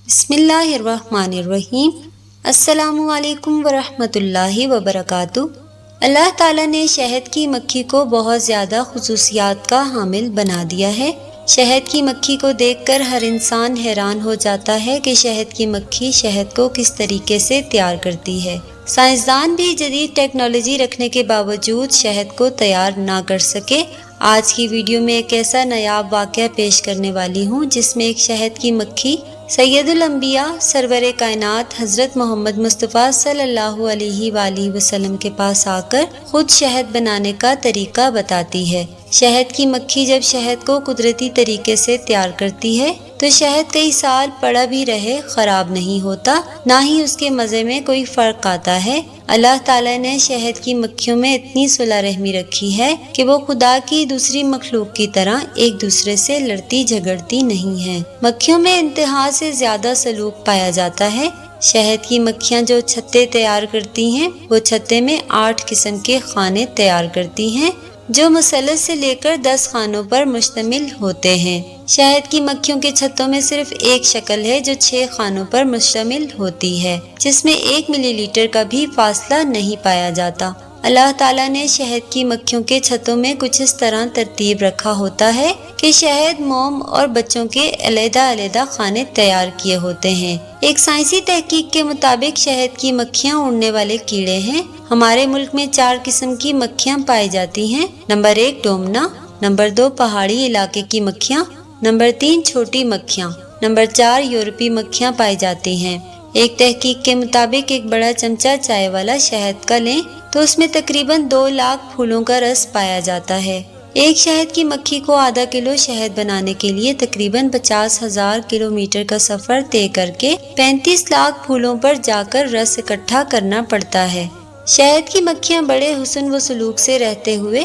बिस्मिल्लाहिर्रहमानिर्रहीम। अस्सलामु अलैकुम वरहमतुल्लाहि वबरकातु। अल्लाह ताला ने शहद की मक्खी को बहुत ज़्यादा खुसूसियात का हामिल बना दिया है। शहद की मक्खी को देखकर हर इंसान हैरान हो जाता है कि शहद की मक्खी शहद को किस तरीके से तैयार करती है। साइंसदान भी जदीद टेक्नोलॉजी रखने के बावजूद शहद को तैयार ना कर सके। आज की वीडियो में एक ऐसा नायाब वाक़या पेश करने वाली हूँ जिसमें एक शहद की मक्खी सैयदुल अंबिया सरवर कायनात हज़रत मोहम्मद मुस्तफ़ा सल्लल्लाहु अलैहि वसल्लम के पास आकर खुद शहद बनाने का तरीका बताती है। शहद की मक्खी जब शहद को कुदरती तरीके से तैयार करती है तो शहद कई साल पड़ा भी रहे खराब नहीं होता, ना ही उसके मज़े में कोई फ़र्क आता है। अल्लाह ताला ने शहद की मक्खियों में इतनी सुलह रहमी रखी है कि वो खुदा की दूसरी मखलूक की तरह एक दूसरे से लड़ती झगड़ती नहीं है। मक्खियों में इंतहा से ज्यादा सलूक पाया जाता है। शहद की मक्खियाँ जो छत्ते तैयार करती हैं वो छत्ते में 8 किस्म के खाने तैयार करती हैं जो मुसल्लस से लेकर 10 खानों पर मुश्तमिल होते हैं। शहद की मक्खियों के छत्तों में सिर्फ एक शक्ल है जो 6 खानों पर मुश्तमिल होती है, जिसमें 1 मिलीलीटर का भी फासला नहीं पाया जाता। अल्लाह ताला ने शहद की मक्खियों के छत्तों में कुछ इस तरह तरतीब रखा होता है कि शहद, मोम और बच्चों के अलग-अलग खाने तैयार किए होते हैं। एक साइंसी तहकीक के मुताबिक शहद की मक्खियाँ उड़ने वाले कीड़े हैं। हमारे मुल्क में 4 किस्म की मक्खियाँ पाई जाती हैं। नंबर 1 डोमना, नंबर 2 पहाड़ी इलाके की मक्खियाँ, नंबर 3 छोटी मक्खियाँ, नंबर 4 यूरोपीय मक्खियाँ पाई जाती हैं। एक तहकीक के मुताबिक एक बड़ा चमचा चाय वाला शहद का लें तो उसमें तकरीबन 2 लाख फूलों का रस पाया जाता है। एक शहद की मक्खी को आधा किलो शहद बनाने के लिए तकरीबन 50,000 किलोमीटर का सफर तय करके 35 लाख फूलों पर जाकर रस इकट्ठा करना पड़ता है। शहद की मक्खियाँ बड़े हुस्न व सलूक से रहते हुए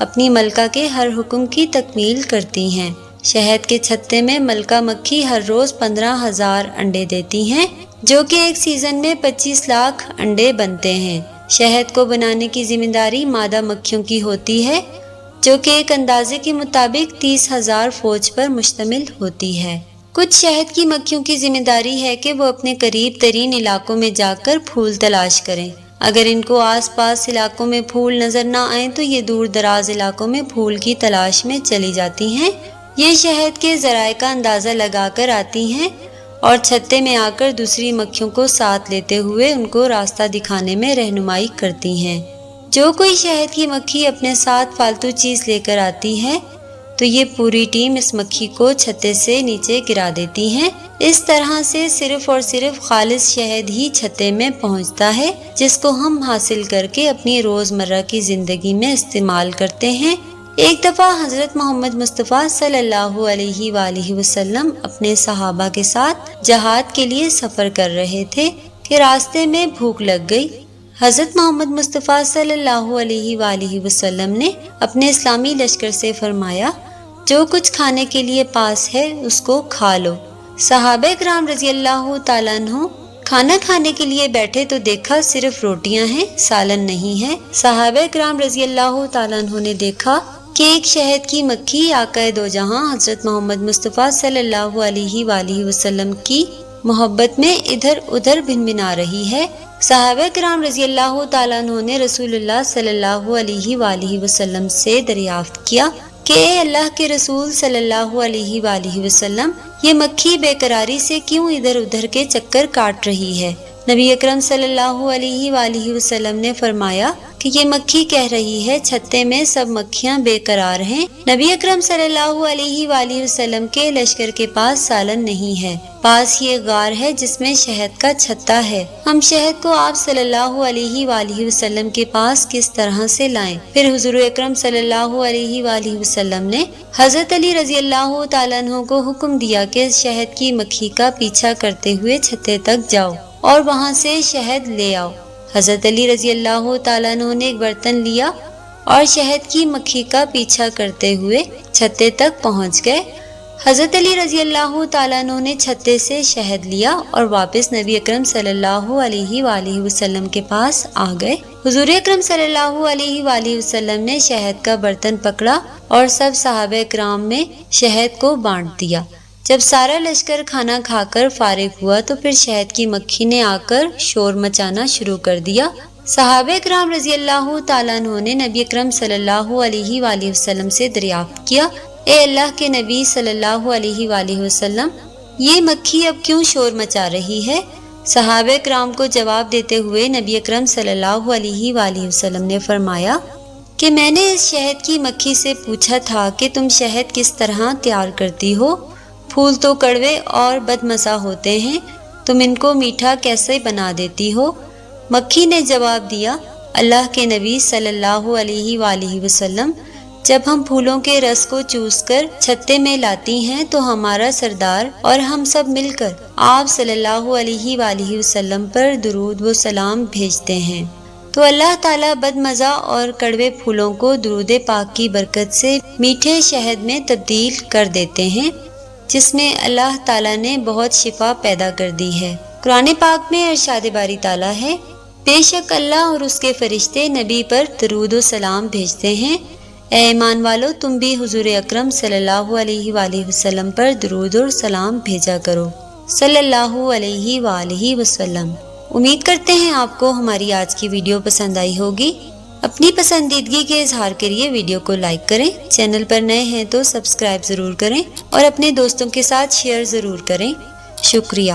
अपनी मलका के हर हुक्म की तकमील करती हैं। शहद के छत्ते में मलका मक्खी हर रोज 15,000 अंडे देती हैं, जो कि एक सीजन में 25 लाख अंडे बनते हैं। शहद को बनाने की जिम्मेदारी मादा मक्खियों की होती है, जो कि एक अंदाजे के मुताबिक 30,000 फौज पर मुश्तमिल होती है। कुछ शहद की मक्खियों की जिम्मेदारी है कि वो अपने करीब तरीन इलाकों में जाकर फूल तलाश करें। अगर इनको आसपास इलाकों में फूल नजर ना आए तो ये दूर दराज इलाकों में फूल की तलाश में चली जाती हैं। ये शहद के ज़राए का अंदाज़ा लगाकर आती हैं और छत्ते में आकर दूसरी मक्खियों को साथ लेते हुए उनको रास्ता दिखाने में रहनुमाई करती हैं। जो कोई शहद की मक्खी अपने साथ फालतू चीज़ लेकर आती है तो ये पूरी टीम इस मक्खी को छत्ते से नीचे गिरा देती हैं। इस तरह से सिर्फ और सिर्फ खालिस शहद ही छत्ते में पहुंचता है, जिसको हम हासिल करके अपनी रोज़मर्रा की ज़िंदगी में इस्तेमाल करते हैं। एक दफ़ा हज़रत मोहम्मद मुस्तफ़ा सल्लल्लाहु अलैहि वसल्लम अपने सहाबा के साथ जहाद के लिए सफ़र कर रहे थे कि रास्ते में भूख लग गई। हज़रत मोहम्मद मुस्तफ़ा सल्लल्लाहु अलैहि वसल्लम ने अपने इस्लामी लश्कर से फरमाया, जो कुछ खाने के लिए पास है उसको खा लो। सहाबा किराम रज़ियल्लाहु ताला अन्हु खाना खाने के लिए बैठे तो देखा सिर्फ रोटियां हैं, सालन नहीं है। सहाबा किराम रज़ियल्लाहु ताला अन्हु ने देखा कि एक शहद की मक्खी आकाए दो जहां हज़रत मोहम्मद मुस्तफ़ा सल्लल्लाहु अलैहि वसल्लम की मोहब्बत में इधर उधर भिनभिना रही है। सहाबा किराम रज़ियल्लाहु ताला अन्हु ने रसूलुल्लाह सल्लल्लाहु अलैहि वसल्लम से दरियाफ्त किया कि अल्लाह के रसूल सल्लल्लाहु अलैहि वसल्लम, ये मक्खी बेकरारी से क्यों इधर उधर के चक्कर काट रही है? नबी अकरम सल्लल्लाहु अलैहि वसल्लम ने फरमाया कि ये मक्खी कह रही है छत्ते में सब मक्खियाँ बेकरार हैं। नबी अकरम सल्लल्लाहु अलैहि वसल्लम के लश्कर के पास सालन नहीं है, पास ये गार है जिसमें शहद का छत्ता है। हम शहद को आप सल्लल्लाहु अलैहि वसल्लम के पास किस तरह से लाएं? फिर हुजूर अकरम सल्लल्लाहु अलैहि वसल्लम ने हजरत अली रज़ियल्लाहु ताला अन्हु को हुक्म दिया कि शहद की मक्खी का पीछा करते हुए छत्ते तक जाओ और वहाँ से शहद ले आओ। हजरत अली रज़ियल्लाहु ताला अन्हु ने एक बर्तन लिया और शहद की मक्खी का पीछा करते हुए छत्ते तक पहुँच गए। हजरत अली रज़ियल्लाहु ताला अन्हु ने छत्ते से शहद लिया और वापस नबी अकरम सल्लल्लाहु अलैहि वसल्लम के पास आ गए। हुजूर अकरम सल्लल्लाहु अलैहि वसल्लम ने शहद का बर्तन पकड़ा और सब सहाबा किराम में शहद को बांट दिया। جب سارا لشکر کھانا کھا کر فارغ ہوا تو پھر شہد کی مکھی نے آ کر شور مچانا شروع کر دیا۔ صحابہ کرام رضی اللہ تعالیٰ عنہ نے نبی اکرم صلی اللہ علیہ وآلہ وسلم سے دریافت کیا، اے اللہ کے نبی صلی اللہ علیہ وآلہ وسلم، یہ مکھی اب کیوں شور مچا رہی ہے؟ صحابہ کرام کو جواب دیتے ہوئے نبی اکرم صلی اللہ علیہ وآلہ وسلم نے فرمایا کہ میں نے اس شہد کی مکھی سے پوچھا تھا کہ تم شہد کس طرح تیار کرتی ہو؟ پھول تو کڑوے اور بدمزہ ہوتے ہیں، تم ان کو میٹھا کیسے بنا دیتی ہو؟ مکھی نے جواب دیا، اللہ کے نبی صلی اللہ علیہ وآلہ وسلم، جب ہم پھولوں کے رس کو چوس کر چھتے میں لاتی ہیں تو ہمارا سردار اور ہم سب مل کر آپ صلی اللہ علیہ وآلہ وسلم پر درود و سلام بھیجتے ہیں، تو اللہ تعالیٰ بدمزہ اور کڑوے پھولوں کو درود پاک کی برکت سے میٹھے شہد میں تبدیل کر دیتے ہیں، جس میں اللہ تعالیٰ نے بہت شفا پیدا کر دی ہے۔ قرآن پاک میں ارشاد باری تعالیٰ ہے، بے شک اللہ اور اس کے فرشتے نبی پر درود و سلام بھیجتے ہیں، اے ایمان والو تم بھی حضور اکرم صلی اللہ علیہ وآلہ وسلم پر درود اور سلام بھیجا کرو صلی اللہ علیہ وآلہ وسلم۔ امید کرتے ہیں آپ کو ہماری آج کی ویڈیو پسند آئی ہوگی۔ اپنی پسندیدگی کے اظہار کے لیے ویڈیو کو لائک کریں، چینل پر نئے ہیں تو سبسکرائب ضرور کریں اور اپنے دوستوں کے ساتھ شیئر ضرور کریں۔ شکریہ۔